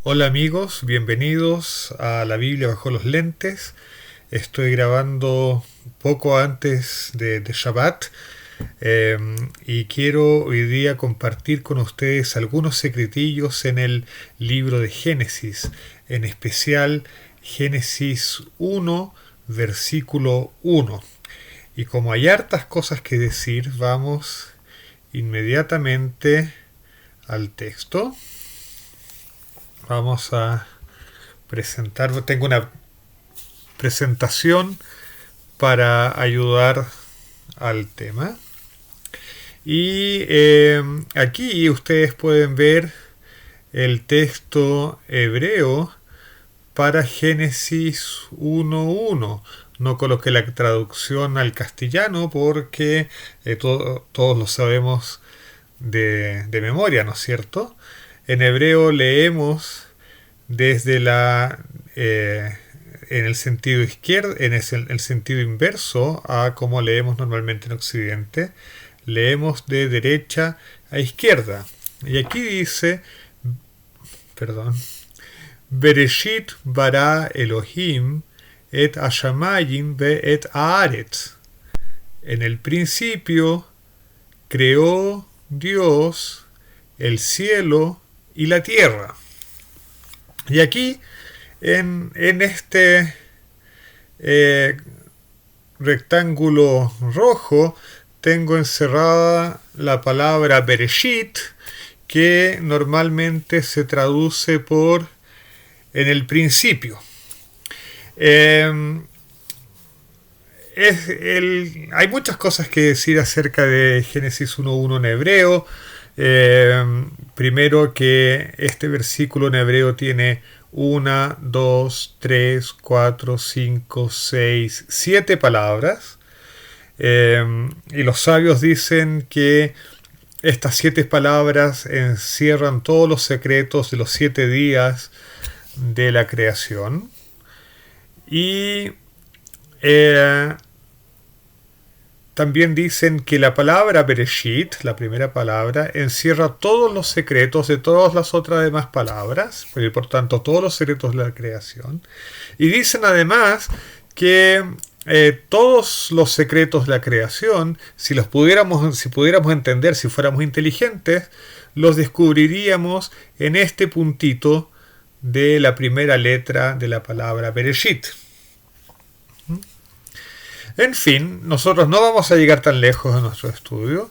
Hola amigos, bienvenidos a la Biblia bajo los lentes. Estoy grabando poco antes de Shabbat eh, y quiero hoy día compartir con ustedes algunos secretillos en el libro de Génesis, en especial Génesis 1, versículo 1. Y como hay hartas cosas que decir, vamos inmediatamente al texto. Vamos a presentar, tengo una presentación para ayudar al tema. Y aquí ustedes pueden ver el texto hebreo para Génesis 1.1. No coloqué la traducción al castellano porque todos lo sabemos de memoria, ¿no es cierto? En hebreo leemos desde en el sentido izquierdo, en el sentido inverso a como leemos normalmente en Occidente. Leemos de derecha a izquierda. Y aquí dice, perdón, Bereshit bara Elohim et hashamayim ve et haaretz. En el principio creó Dios el cielo y la tierra. Y aquí, en este rectángulo rojo, tengo encerrada la palabra Bereshit, que normalmente se traduce por en el principio. Hay muchas cosas que decir acerca de Génesis 1.1 en hebreo. Primero que este versículo en hebreo tiene 1, 2, 3, 4, 5, 6, 7 palabras. Y los sabios dicen que estas 7 palabras encierran todos los secretos de los 7 días de la creación. Y también dicen que la palabra Bereshit, la primera palabra, encierra todos los secretos de todas las otras demás palabras, y por tanto todos los secretos de la creación. Y dicen además que todos los secretos de la creación, si pudiéramos entender, si fuéramos inteligentes, los descubriríamos en este puntito de la primera letra de la palabra Bereshit. En fin, nosotros no vamos a llegar tan lejos en nuestro estudio,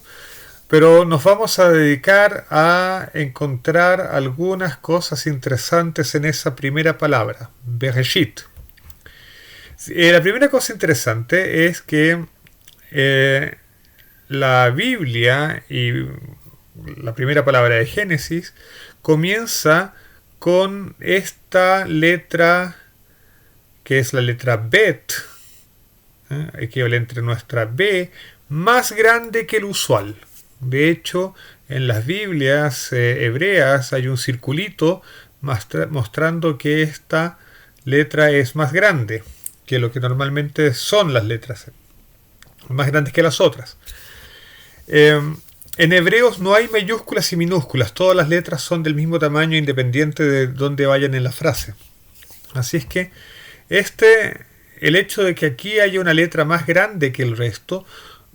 pero nos vamos a dedicar a encontrar algunas cosas interesantes en esa primera palabra, Bereshit. La primera cosa interesante es que la Biblia y la primera palabra de Génesis comienza con esta letra que es la letra Bet, equivalente a nuestra B, más grande que el usual. De hecho, en las Biblias hebreas hay un circulito mostrando que esta letra es más grande que lo que normalmente son las letras, más grandes que las otras. En hebreos no hay mayúsculas y minúsculas, todas las letras son del mismo tamaño independiente de dónde vayan en la frase. Así es que el hecho de que aquí haya una letra más grande que el resto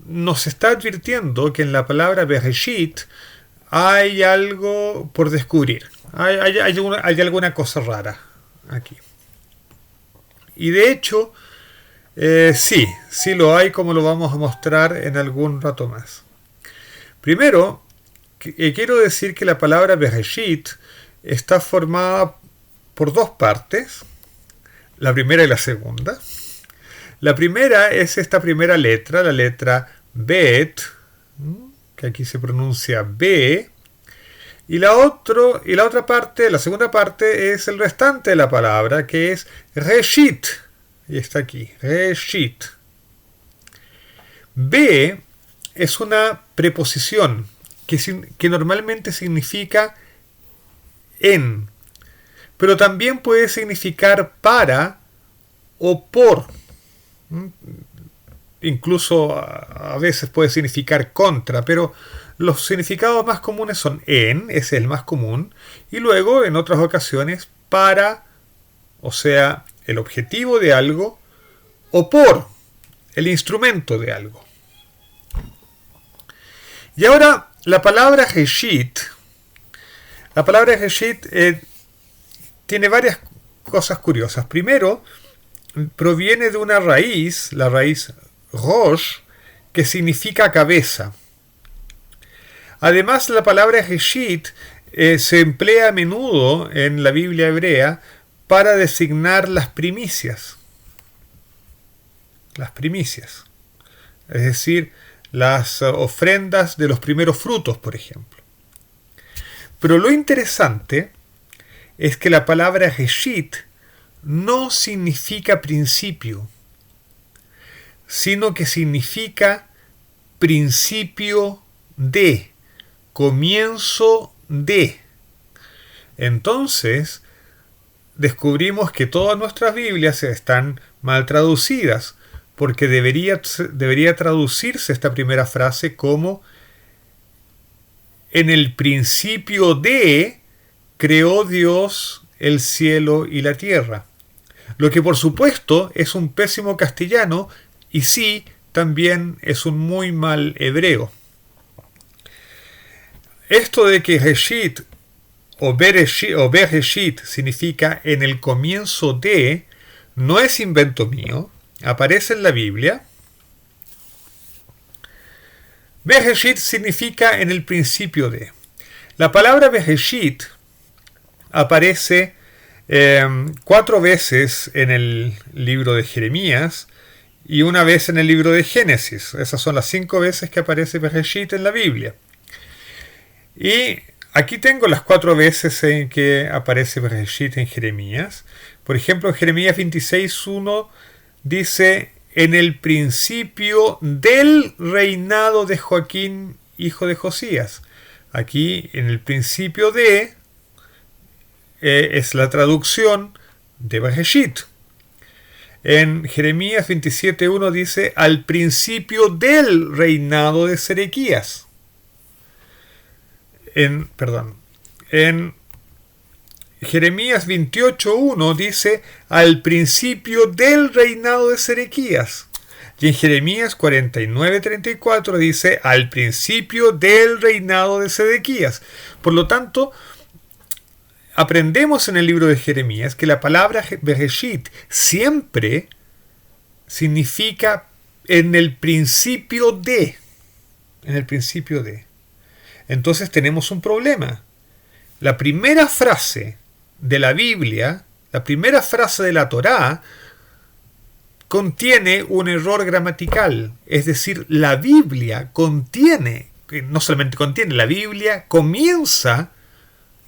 nos está advirtiendo que en la palabra Bereshit hay algo por descubrir. Hay alguna cosa rara aquí. Y de hecho, sí lo hay, como lo vamos a mostrar en algún rato más. Primero, quiero decir que la palabra Bereshit está formada por dos partes, la primera y la segunda. La primera es esta primera letra, la letra Bet, que aquí se pronuncia B, y la otra parte, la segunda parte, es el restante de la palabra, que es Reshit, y está aquí, Reshit. B es una preposición que normalmente significa en, pero también puede significar para o por. Incluso a veces puede significar contra, pero los significados más comunes son en, ese es el más común, y luego en otras ocasiones para, o sea, el objetivo de algo, o por, el instrumento de algo. Y ahora la palabra Reshit. La palabra Reshit tiene varias cosas curiosas. Primero, proviene de una raíz, la raíz Rosh, que significa cabeza. Además, la palabra Reshit se emplea a menudo en la Biblia hebrea para designar las primicias. Las primicias. Es decir, las ofrendas de los primeros frutos, por ejemplo. Pero lo interesante es que la palabra Reshit no significa principio, sino que significa principio de, comienzo de. Entonces, descubrimos que todas nuestras Biblias están mal traducidas, porque debería traducirse esta primera frase como en el principio de creó Dios el cielo y la tierra. Lo que por supuesto es un pésimo castellano y sí, también es un muy mal hebreo. Esto de que Reshit o Bereshit significa en el comienzo de, no es invento mío, aparece en la Biblia. Bereshit significa en el principio de. La palabra Bereshit aparece 4 veces en el libro de Jeremías y una vez en el libro de Génesis. Esas son las 5 veces que aparece Bereshit en la Biblia. Y aquí tengo las 4 veces en que aparece Bereshit en Jeremías. Por ejemplo, en Jeremías 26:1 dice: en el principio del reinado de Joaquín, hijo de Josías. Aquí, en el principio de, es la traducción de Bereshit. En Jeremías 27:1 dice: al principio del reinado de Sedequías. En Jeremías 28:1 dice: al principio del reinado de Sedequías. Y en Jeremías 49:34 dice: al principio del reinado de Sedequías. Por lo tanto, aprendemos en el libro de Jeremías que la palabra Bereshit siempre significa en el principio de. En el principio de. Entonces tenemos un problema. La primera frase de la Biblia, la primera frase de la Torá, contiene un error gramatical. Es decir, la Biblia contiene, no solamente contiene, la Biblia comienza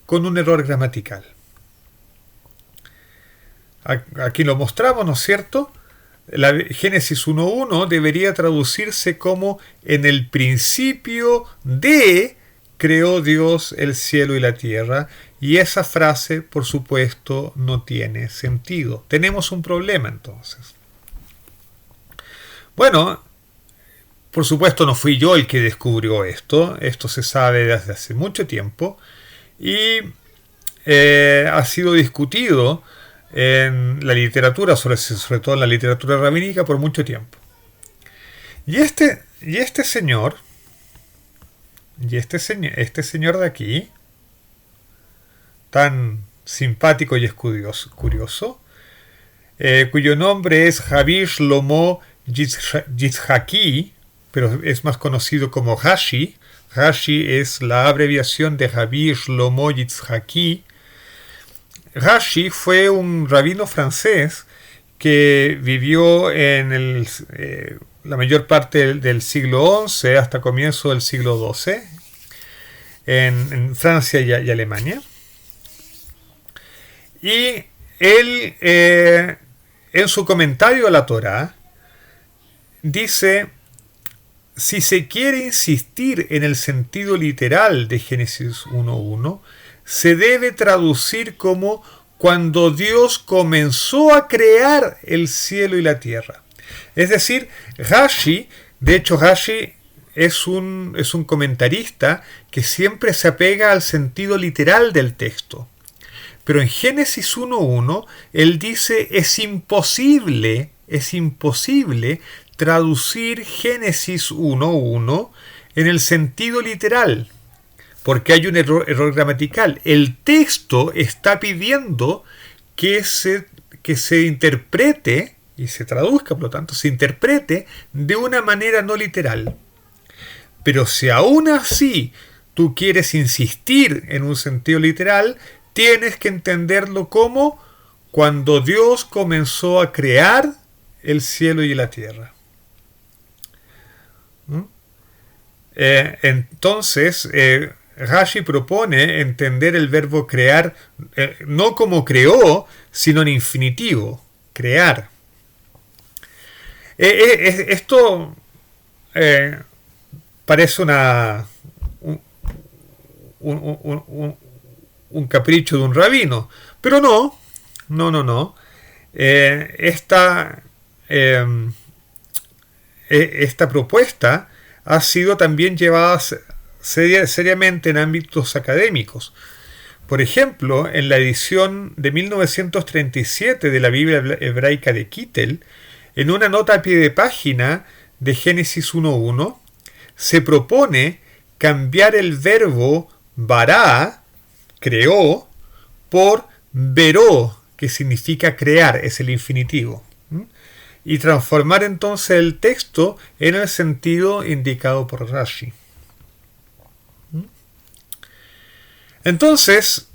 con un error gramatical. Aquí lo mostramos, ¿no es cierto? La Génesis 1:1 debería traducirse como: en el principio de creó Dios el cielo y la tierra, y esa frase, por supuesto, no tiene sentido. Tenemos un problema entonces. Bueno, por supuesto no fui yo el que descubrió esto se sabe desde hace mucho tiempo, y ha sido discutido en la literatura, sobre todo en la literatura rabínica, por mucho tiempo. Y este señor de aquí, tan simpático y curioso, cuyo nombre es Rabbi Shlomo Yitzhaki, pero es más conocido como Rashi. Rashi es la abreviación de Rabbi Shlomo Yitzhaki. Rashi fue un rabino francés que vivió en la mayor parte del siglo XI hasta comienzo del siglo XII en Francia y Alemania. Y él, en su comentario a la Torá, dice: si se quiere insistir en el sentido literal de Génesis 1:1, se debe traducir como: cuando Dios comenzó a crear el cielo y la tierra. Es decir, Rashi, de hecho Rashi es un comentarista que siempre se apega al sentido literal del texto. Pero en Génesis 1.1, él dice, es imposible traducir Génesis 1.1 en el sentido literal, porque hay un error gramatical. El texto está pidiendo que se interprete, y se traduzca, por lo tanto, se interprete de una manera no literal. Pero si aún así tú quieres insistir en un sentido literal, tienes que entenderlo como cuando Dios comenzó a crear el cielo y la tierra. Entonces, Rashi propone entender el verbo crear no como creó, sino en infinitivo, crear. Esto parece un capricho de un rabino, pero no. Esta propuesta ha sido también llevada seriamente en ámbitos académicos. Por ejemplo, en la edición de 1937 de la Biblia hebraica de Kittel, en una nota a pie de página de Génesis 1.1, se propone cambiar el verbo bará, creó, por beró, que significa crear, es el infinitivo, y transformar entonces el texto en el sentido indicado por Rashi. Entonces,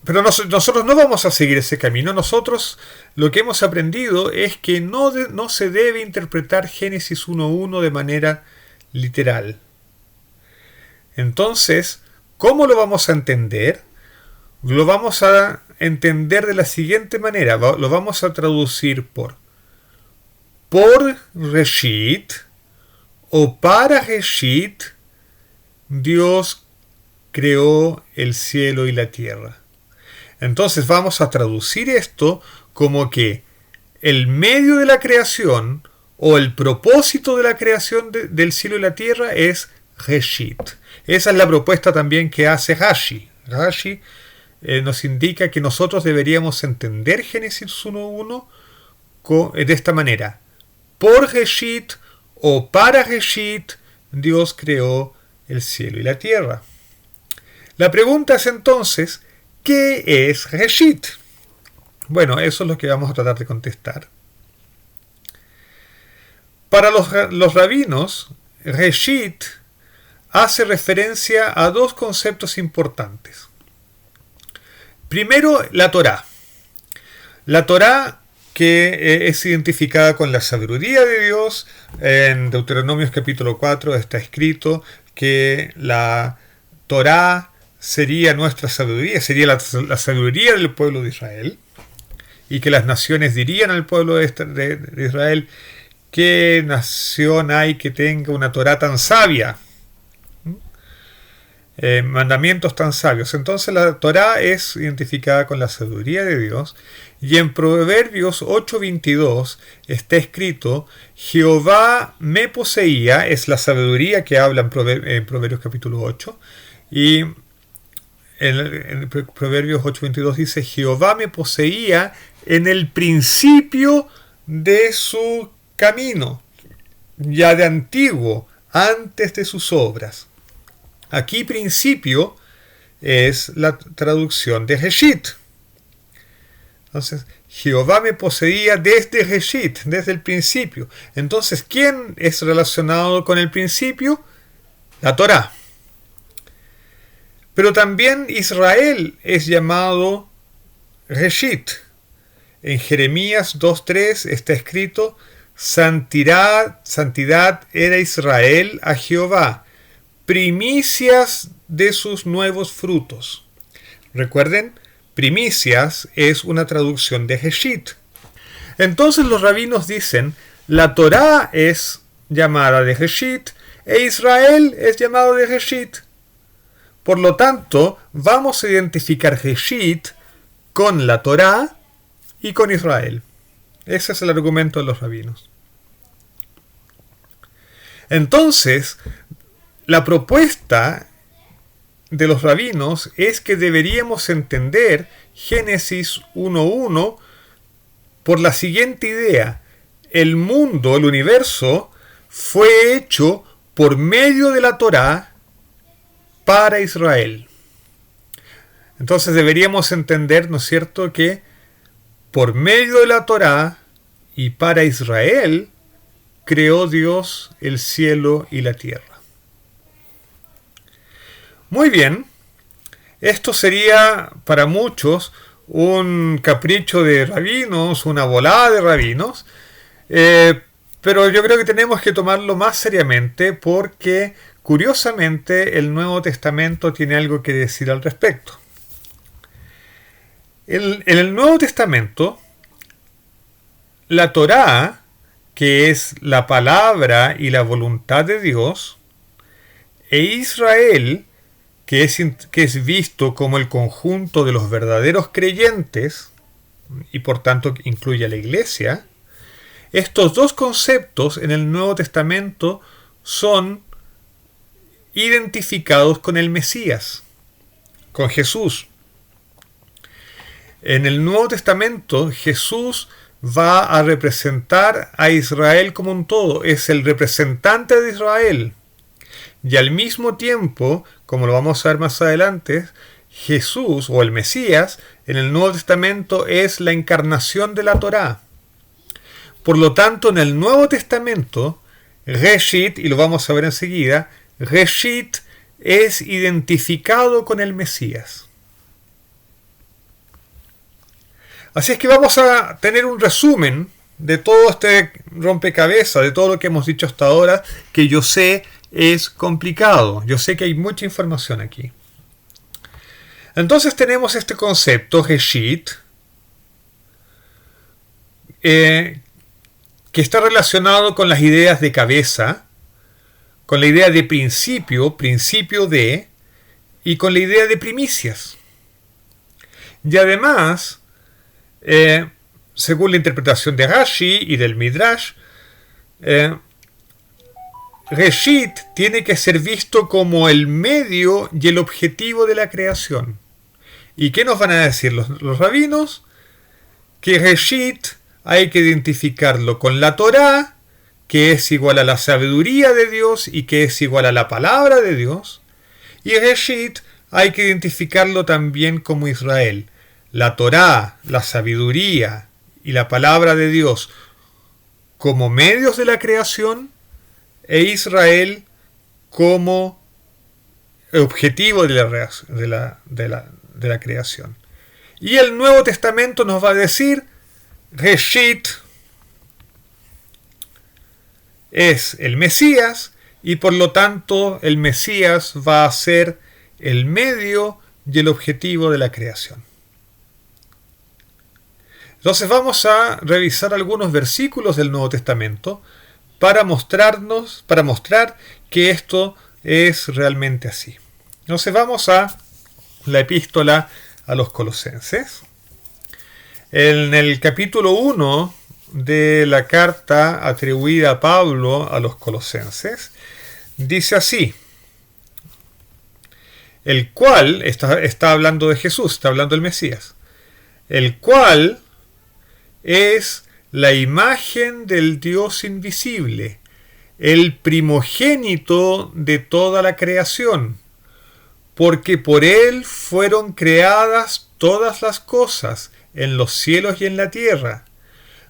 pero nosotros no vamos a seguir ese camino. Nosotros lo que hemos aprendido es que no se debe interpretar Génesis 1.1 de manera literal. Entonces, ¿cómo lo vamos a entender? Lo vamos a entender de la siguiente manera. Lo vamos a traducir por Reshit o para Reshit Dios creó el cielo y la tierra. Entonces vamos a traducir esto como que el medio de la creación o el propósito de la creación del cielo y la tierra es Reshit. Esa es la propuesta también que hace Rashi. Rashi nos indica que nosotros deberíamos entender Génesis 1.1 de esta manera. Por Reshit o para Reshit Dios creó el cielo y la tierra. La pregunta es entonces, ¿qué es Reshit? Bueno, eso es lo que vamos a tratar de contestar. Para los rabinos, Reshit hace referencia a dos conceptos importantes. Primero, la Torá. La Torá, que es identificada con la sabiduría de Dios. En Deuteronomios capítulo 4 está escrito que la Torá sería nuestra sabiduría, sería la sabiduría del pueblo de Israel, y que las naciones dirían al pueblo de Israel: ¿qué nación hay que tenga una Torá tan sabia? Mandamientos tan sabios. Entonces la Torá es identificada con la sabiduría de Dios, y en Proverbios 8.22 está escrito: Jehová me poseía, es la sabiduría que habla en Proverbios capítulo 8, y en Proverbios 8.22 dice: Jehová me poseía en el principio de su camino, ya de antiguo, antes de sus obras. Aquí principio es la traducción de Reshit. Entonces, Jehová me poseía desde Reshit, desde el principio. Entonces, ¿quién es relacionado con el principio? La Torá. Pero también Israel es llamado Reshit. En Jeremías 2.3 está escrito: santidad era Israel a Jehová, primicias de sus nuevos frutos. Recuerden, primicias es una traducción de Reshit. Entonces los rabinos dicen: la Torá es llamada de Reshit e Israel es llamado de Reshit. Por lo tanto, vamos a identificar Reshit con la Torá y con Israel. Ese es el argumento de los rabinos. Entonces, la propuesta de los rabinos es que deberíamos entender Génesis 1.1 por la siguiente idea. El mundo, el universo, fue hecho por medio de la Torá para Israel. Entonces deberíamos entender, ¿no es cierto?, que por medio de la Torá y para Israel creó Dios el cielo y la tierra. Muy bien, esto sería para muchos un capricho de rabinos, una volada de rabinos, pero yo creo que tenemos que tomarlo más seriamente porque, curiosamente, el Nuevo Testamento tiene algo que decir al respecto. En el Nuevo Testamento, la Torá, que es la palabra y la voluntad de Dios, e Israel, que es visto como el conjunto de los verdaderos creyentes, y por tanto incluye a la Iglesia, estos dos conceptos en el Nuevo Testamento son identificados con el Mesías, con Jesús. En el Nuevo Testamento, Jesús va a representar a Israel como un todo, es el representante de Israel. Y al mismo tiempo, como lo vamos a ver más adelante, Jesús o el Mesías en el Nuevo Testamento es la encarnación de la Torá. Por lo tanto, en el Nuevo Testamento, Reshit, y lo vamos a ver enseguida, Reshit es identificado con el Mesías. Así es que vamos a tener un resumen de todo este rompecabezas, de todo lo que hemos dicho hasta ahora, que yo sé es complicado. Yo sé que hay mucha información aquí. Entonces tenemos este concepto, Reshit, que está relacionado con las ideas de cabeza, con la idea de principio, principio de, y con la idea de primicias. Y además, según la interpretación de Rashi y del Midrash, Reshit tiene que ser visto como el medio y el objetivo de la creación. ¿Y qué nos van a decir los rabinos? Que Reshit hay que identificarlo con la Torá, que es igual a la sabiduría de Dios y que es igual a la palabra de Dios. Y Reshit hay que identificarlo también como Israel. La Torá, la sabiduría y la palabra de Dios como medios de la creación e Israel como objetivo de la creación. Y el Nuevo Testamento nos va a decir Reshit es el Mesías y por lo tanto el Mesías va a ser el medio y el objetivo de la creación. Entonces vamos a revisar algunos versículos del Nuevo Testamento para mostrar que esto es realmente así. Entonces vamos a la epístola a los Colosenses. En el capítulo 1 de la carta atribuida a Pablo a los Colosenses, dice así, el cual, está hablando de Jesús, está hablando del Mesías, el cual es la imagen del Dios invisible, el primogénito de toda la creación, porque por él fueron creadas todas las cosas, en los cielos y en la tierra,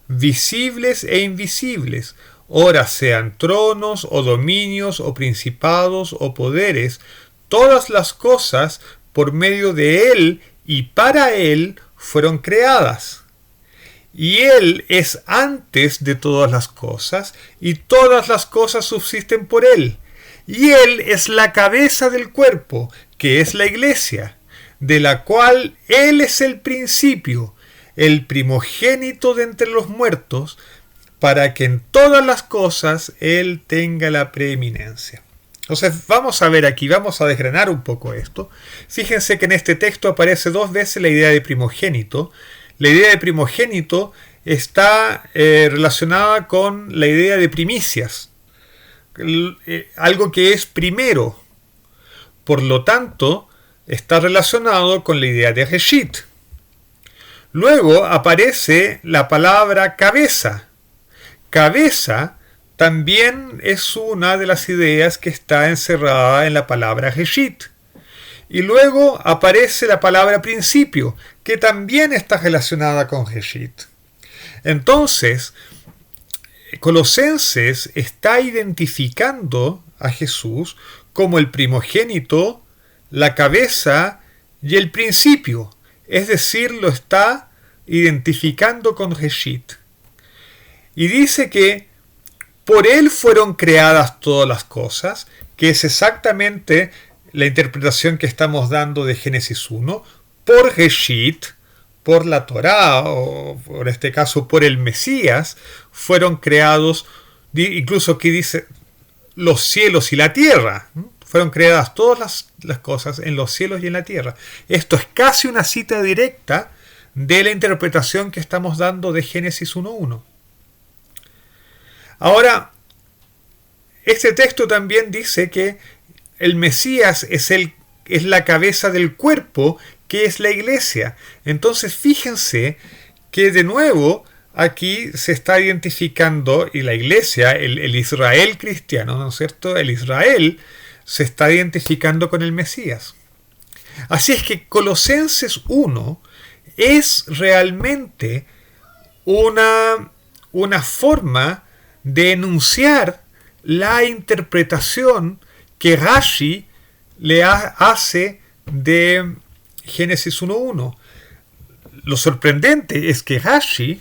visibles e invisibles, ora sean tronos o dominios o principados o poderes, todas las cosas por medio de él y para él fueron creadas. Y él es antes de todas las cosas, y todas las cosas subsisten por él. Y él es la cabeza del cuerpo, que es la iglesia, de la cual él es el principio, el primogénito de entre los muertos, para que en todas las cosas él tenga la preeminencia. Entonces vamos a ver aquí, vamos a desgranar un poco esto. Fíjense que en este texto aparece 2 veces la idea de primogénito. La idea de primogénito está relacionada con la idea de primicias. algo que es primero. Por lo tanto, está relacionado con la idea de Reshit. Luego aparece la palabra cabeza. Cabeza también es una de las ideas que está encerrada en la palabra Reshit. Y luego aparece la palabra principio, que también está relacionada con Reshit. Entonces, Colosenses está identificando a Jesús como el primogénito, la cabeza y el principio. Es decir, lo está identificando con Reshit. Y dice que por él fueron creadas todas las cosas, que es exactamente la interpretación que estamos dando de Génesis 1, por Reshit, por la Torá, o por este caso por el Mesías, fueron creados, incluso aquí dice los cielos y la tierra. Fueron creadas todas las cosas en los cielos y en la tierra. Esto es casi una cita directa de la interpretación que estamos dando de Génesis 1.1. Ahora, este texto también dice que el Mesías es la cabeza del cuerpo, que es la iglesia. Entonces, fíjense que de nuevo aquí se está identificando, y la iglesia, el Israel cristiano, ¿no es cierto? El Israel se está identificando con el Mesías. Así es que Colosenses 1 es realmente una forma de enunciar la interpretación que Rashi le hace de Génesis 1.1. Lo sorprendente es que Rashi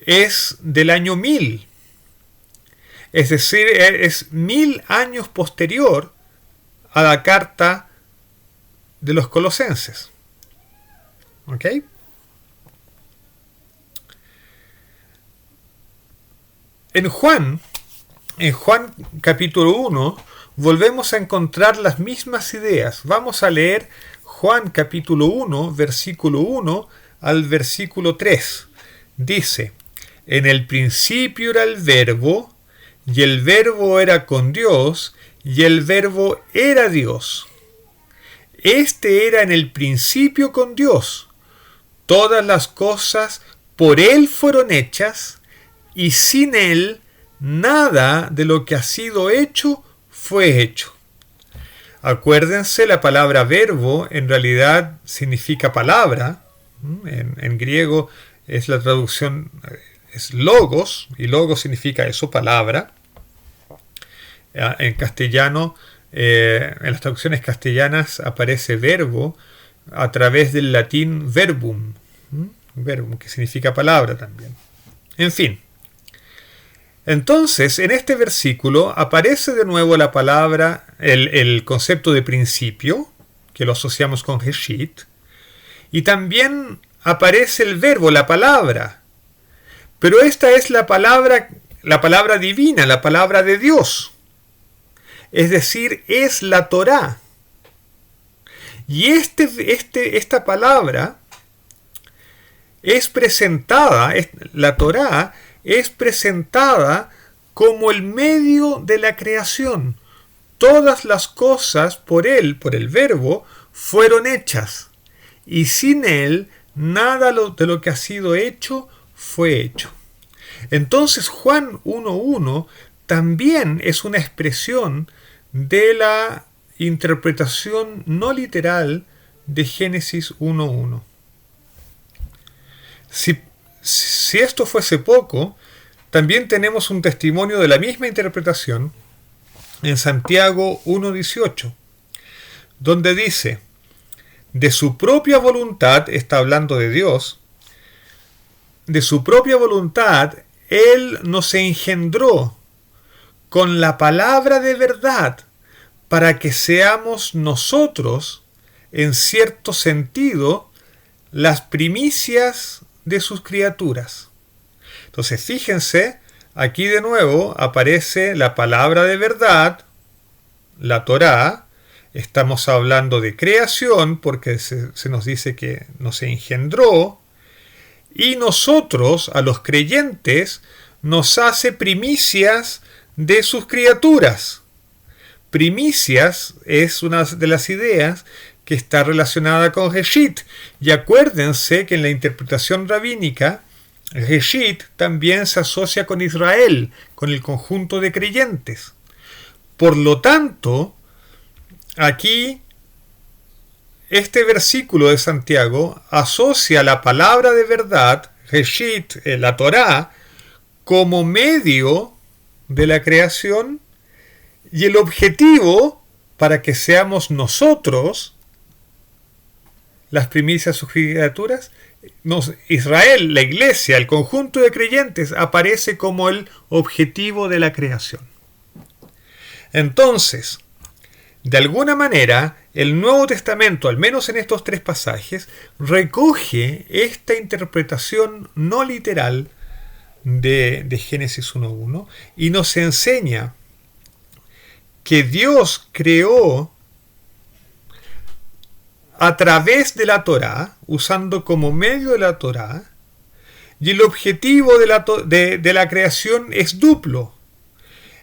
es del año 1000. Es decir, es 1000 años posterior a la carta de los Colosenses. ¿Ok? En Juan capítulo 1, volvemos a encontrar las mismas ideas. Vamos a leer Juan capítulo 1, versículo 1 al versículo 3. Dice: en el principio era el Verbo, y el Verbo era con Dios, y el Verbo era Dios. Este era en el principio con Dios. Todas las cosas por Él fueron hechas, y sin Él nada de lo que ha sido hecho fue hecho. Acuérdense, la palabra verbo en realidad significa palabra. En griego es la traducción, es logos, y logos significa eso, palabra. En castellano, en las traducciones castellanas aparece verbo a través del latín verbum, verbum, que significa palabra también. En fin. Entonces, en este versículo aparece de nuevo la palabra, el concepto de principio, que lo asociamos con Reshit, y también aparece el verbo, la palabra. Pero esta es la palabra divina, la palabra de Dios. Es decir, es la Torá. Y esta palabra es presentada, la Torá es presentada como el medio de la creación. Todas las cosas por él, por el verbo, fueron hechas. Y sin él, nada de lo que ha sido hecho fue hecho. Entonces Juan 1.1 también es una expresión de la interpretación no literal de Génesis 1.1. Si esto fuese poco, también tenemos un testimonio de la misma interpretación en Santiago 1.18, donde dice: de su propia voluntad, está hablando de Dios, de su propia voluntad Él nos engendró con la palabra de verdad, para que seamos nosotros, en cierto sentido, las primicias de sus criaturas. Entonces, fíjense, aquí de nuevo aparece la palabra de verdad, la Torá. Estamos hablando de creación, porque se nos dice que nos engendró, y nosotros, a los creyentes, nos hace primicias de sus criaturas. Primicias es una de las ideas que está relacionada con Reshit. Y acuérdense que en la interpretación rabínica, Reshit también se asocia con Israel, con el conjunto de creyentes. Por lo tanto, aquí este versículo de Santiago asocia la palabra de verdad, Reshit, la Torá, como medio de la creación, y el objetivo para que seamos nosotros las primicias de sus criaturas. Israel, la iglesia, el conjunto de creyentes, aparece como el objetivo de la creación. Entonces, de alguna manera, el Nuevo Testamento, al menos en estos 3 pasajes, recoge esta interpretación no literal de Génesis 1:1 y nos enseña que Dios creó a través de la Torá, usando como medio de la Torá, y el objetivo de la creación es duplo.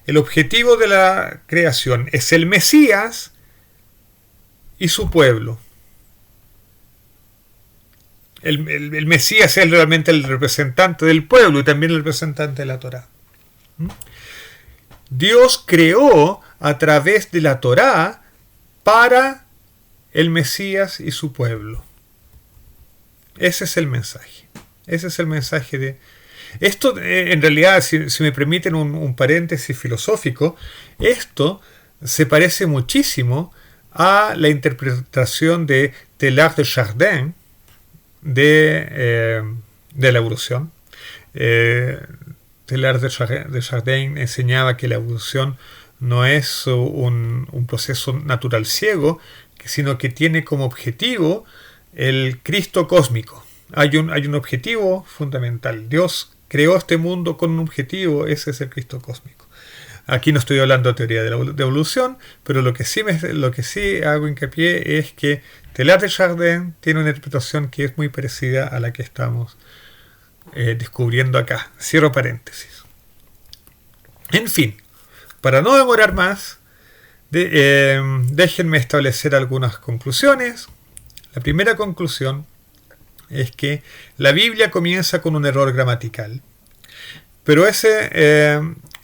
El objetivo de la creación es el Mesías y su pueblo. El Mesías es realmente el representante del pueblo y también el representante de la Torá. Dios creó a través de la Torá para el Mesías y su pueblo. Ese es el mensaje. Ese es el mensaje de... Esto, en realidad, si me permiten un paréntesis filosófico, esto se parece muchísimo a la interpretación de Teilhard de Chardin de la evolución. Teilhard de Chardin enseñaba que la evolución no es un proceso natural ciego, sino que tiene como objetivo el Cristo cósmico. Hay un objetivo fundamental. Dios creó este mundo con un objetivo, ese es el Cristo cósmico. Aquí no estoy hablando de teoría de evolución, pero lo que sí hago hincapié es que Teilhard de Chardin tiene una interpretación que es muy parecida a la que estamos descubriendo acá. Cierro paréntesis. En fin, para no demorar más, déjenme establecer algunas conclusiones. La primera conclusión es que la Biblia comienza con un error gramatical, pero ese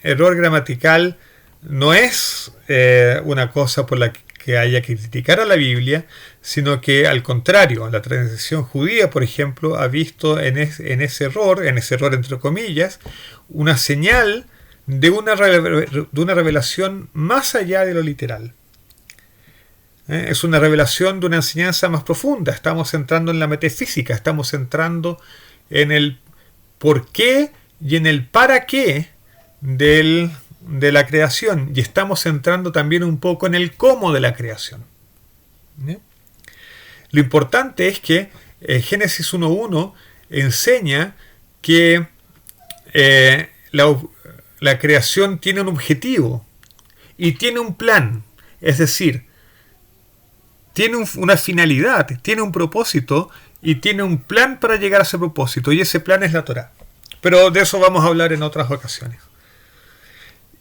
error gramatical no es una cosa por la que haya que criticar a la Biblia, sino que al contrario, la tradición judía, por ejemplo, ha visto en ese error entre comillas, una señal de una revelación más allá de lo literal. Es una revelación de una enseñanza más profunda. Estamos entrando en la metafísica, estamos entrando en el por qué y en el para qué de la creación, y estamos entrando también un poco en el cómo de la creación. Lo importante es que Génesis 1:1 enseña que la creación tiene un objetivo y tiene un plan, es decir, tiene una finalidad, tiene un propósito y tiene un plan para llegar a ese propósito, y ese plan es la Torá. Pero de eso vamos a hablar en otras ocasiones.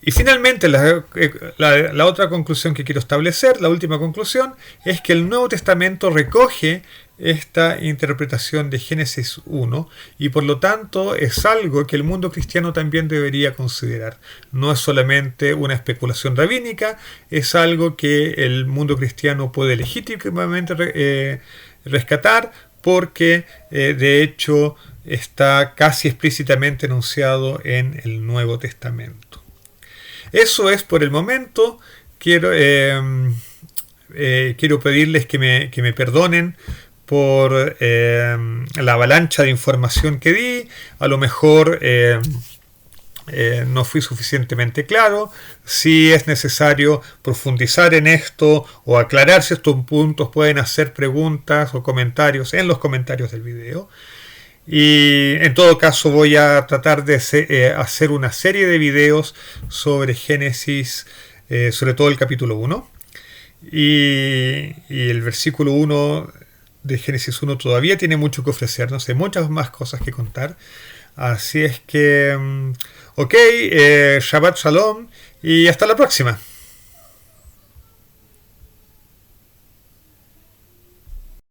Y finalmente, la otra conclusión que quiero establecer, la última conclusión, es que el Nuevo Testamento recoge esta interpretación de Génesis 1 y por lo tanto es algo que el mundo cristiano también debería considerar. No es solamente una especulación rabínica, es algo que el mundo cristiano puede legítimamente rescatar porque de hecho está casi explícitamente enunciado en el Nuevo Testamento. Eso es por el momento. Quiero pedirles que me perdonen por la avalancha de información que di. A lo mejor no fui suficientemente claro. Si es necesario profundizar en esto o aclarar ciertos puntos, pueden hacer preguntas o comentarios en los comentarios del video. Y en todo caso voy a tratar de hacer una serie de videos sobre Génesis, sobre todo el capítulo 1. Y el versículo 1 de Génesis 1 todavía tiene mucho que ofrecernos, hay muchas más cosas que contar. Así es que, ok, Shabbat Shalom y hasta la próxima.